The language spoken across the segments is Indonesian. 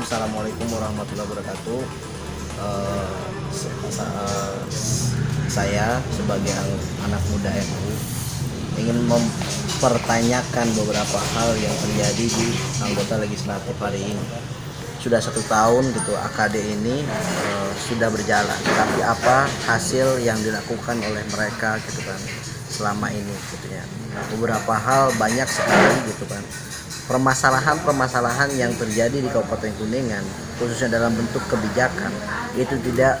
Assalamualaikum warahmatullahi wabarakatuh. Saya sebagai anak muda NU ingin mempertanyakan beberapa hal yang terjadi di anggota legislatif hari ini. Sudah 1 tahun gitu AKD ini sudah berjalan, tapi apa hasil yang dilakukan oleh mereka gitu kan selama ini gitu ya. Beberapa hal banyak sekali gitu kan permasalahan yang terjadi di Kabupaten Kuningan, khususnya dalam bentuk kebijakan, itu tidak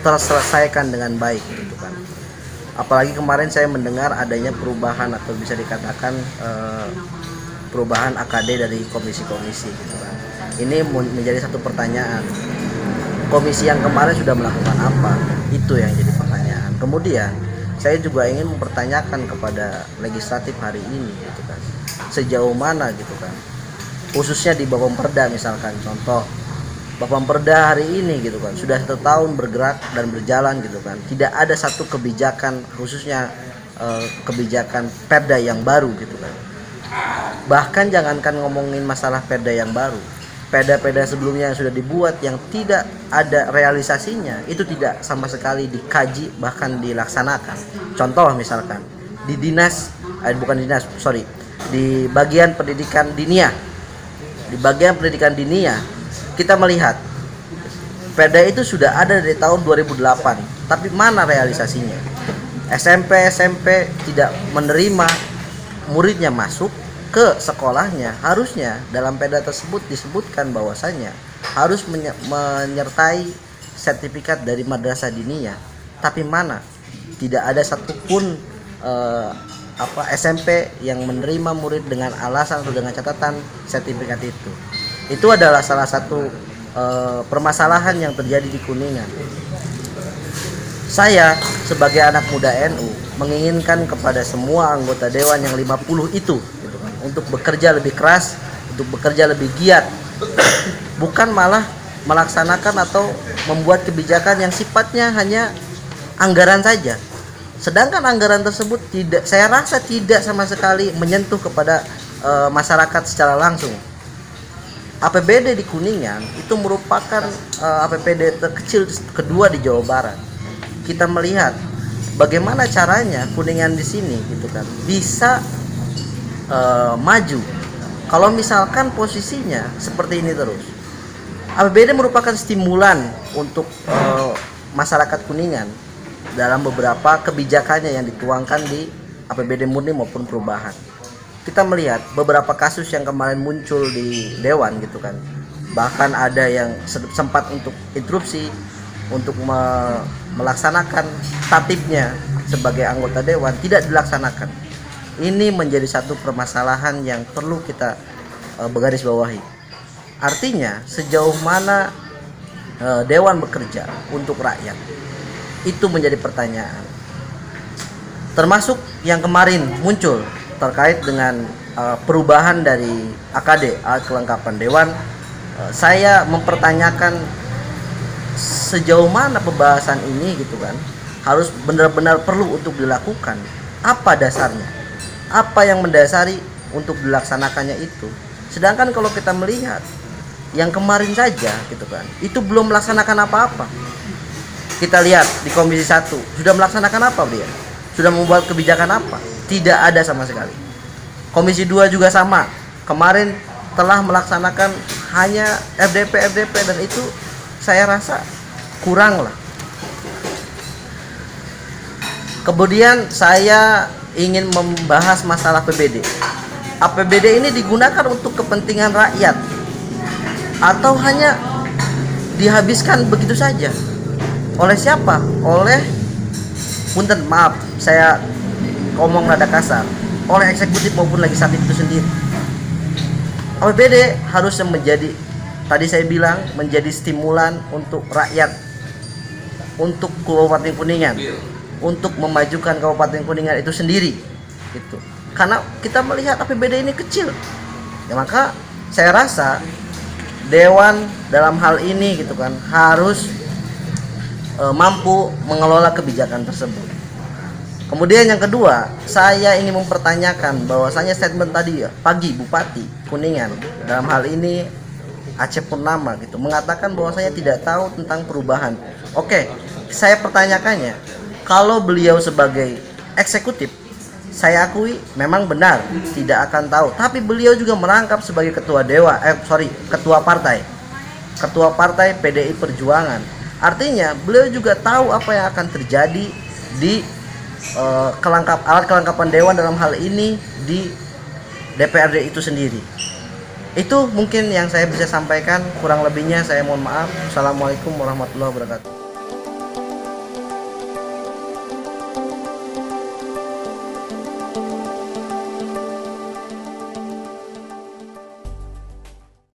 terselesaikan dengan baik gitu kan. Apalagi kemarin saya mendengar adanya perubahan atau bisa dikatakan perubahan AKD dari komisi-komisi gitu kan. Ini menjadi satu pertanyaan, komisi yang kemarin sudah melakukan apa? Itu yang jadi pertanyaan. Kemudian saya juga ingin mempertanyakan kepada legislatif hari ini gitu kan, sejauh mana gitu kan, khususnya di Bapemperda misalkan, contoh Bapemperda hari ini gitu kan sudah 1 tahun bergerak dan berjalan gitu kan, tidak ada satu kebijakan, khususnya kebijakan Perda yang baru gitu kan. Bahkan jangankan ngomongin masalah Perda yang baru, Perda-perda sebelumnya yang sudah dibuat yang tidak ada realisasinya, itu tidak sama sekali dikaji bahkan dilaksanakan. Contoh misalkan di di bagian pendidikan dinia, kita melihat Perda itu sudah ada dari tahun 2008, tapi mana realisasinya? SMP tidak menerima muridnya masuk ke sekolahnya. Harusnya dalam Perda tersebut disebutkan bahwasannya harus menyertai sertifikat dari madrasah diniyah, tapi mana? Tidak ada satupun SMP yang menerima murid dengan alasan atau dengan catatan sertifikat itu. Itu adalah salah satu permasalahan yang terjadi di Kuningan. Saya sebagai anak muda NU menginginkan kepada semua anggota dewan yang 50 itu gitu kan, untuk bekerja lebih keras, untuk bekerja lebih giat, bukan malah melaksanakan atau membuat kebijakan yang sifatnya hanya anggaran saja. Sedangkan anggaran tersebut saya rasa tidak sama sekali menyentuh kepada masyarakat secara langsung. APBD di Kuningan itu merupakan APBD terkecil kedua di Jawa Barat. Kita melihat bagaimana caranya Kuningan di sini gitu kan bisa maju kalau misalkan posisinya seperti ini terus. APBD merupakan stimulan untuk masyarakat Kuningan dalam beberapa kebijakannya yang dituangkan di APBD murni maupun perubahan. Kita melihat beberapa kasus yang kemarin muncul di dewan gitu kan, bahkan ada yang sempat untuk interupsi untuk melaksanakan tatipnya sebagai anggota dewan, tidak dilaksanakan. Ini menjadi satu permasalahan yang perlu kita bergarisbawahi. Artinya sejauh mana dewan bekerja untuk rakyat, itu menjadi pertanyaan. Termasuk yang kemarin muncul terkait dengan perubahan dari AKD, alat kelengkapan dewan. Saya mempertanyakan sejauh mana pembahasan ini gitu kan harus benar-benar perlu untuk dilakukan. Apa dasarnya? Apa yang mendasari untuk dilaksanakannya itu? Sedangkan kalau kita melihat yang kemarin saja gitu kan, itu belum melaksanakan apa-apa. Kita lihat di Komisi 1 sudah melaksanakan apa dia? Sudah membuat kebijakan apa? Tidak ada sama sekali. Komisi 2 juga sama. Kemarin telah melaksanakan hanya FDP dan itu saya rasa kurang lah. Kemudian saya ingin membahas masalah APBD. APBD ini digunakan untuk kepentingan rakyat atau hanya dihabiskan begitu saja? Oleh siapa? Oleh maaf saya ngomong nada kasar, oleh eksekutif maupun legislatif itu sendiri. APBD harusnya menjadi, tadi saya bilang, menjadi stimulan untuk rakyat, untuk Kabupaten Kuningan, untuk memajukan Kabupaten Kuningan itu sendiri gitu. Karena kita melihat APBD ini kecil ya, maka saya rasa dewan dalam hal ini gitu kan harus mampu mengelola kebijakan tersebut. Kemudian yang kedua, saya ingin mempertanyakan bahwasanya statement tadi ya, pagi Bupati Kuningan dalam hal ini Aceh Purnama gitu mengatakan bahwasanya tidak tahu tentang perubahan. Oke, saya pertanyakannya, kalau beliau sebagai eksekutif, saya akui memang benar tidak akan tahu, tapi beliau juga merangkap sebagai ketua partai PDI Perjuangan. Artinya beliau juga tahu apa yang akan terjadi di alat kelengkapan dewan dalam hal ini di DPRD itu sendiri. Itu mungkin yang saya bisa sampaikan, kurang lebihnya saya mohon maaf. Assalamualaikum warahmatullahi wabarakatuh.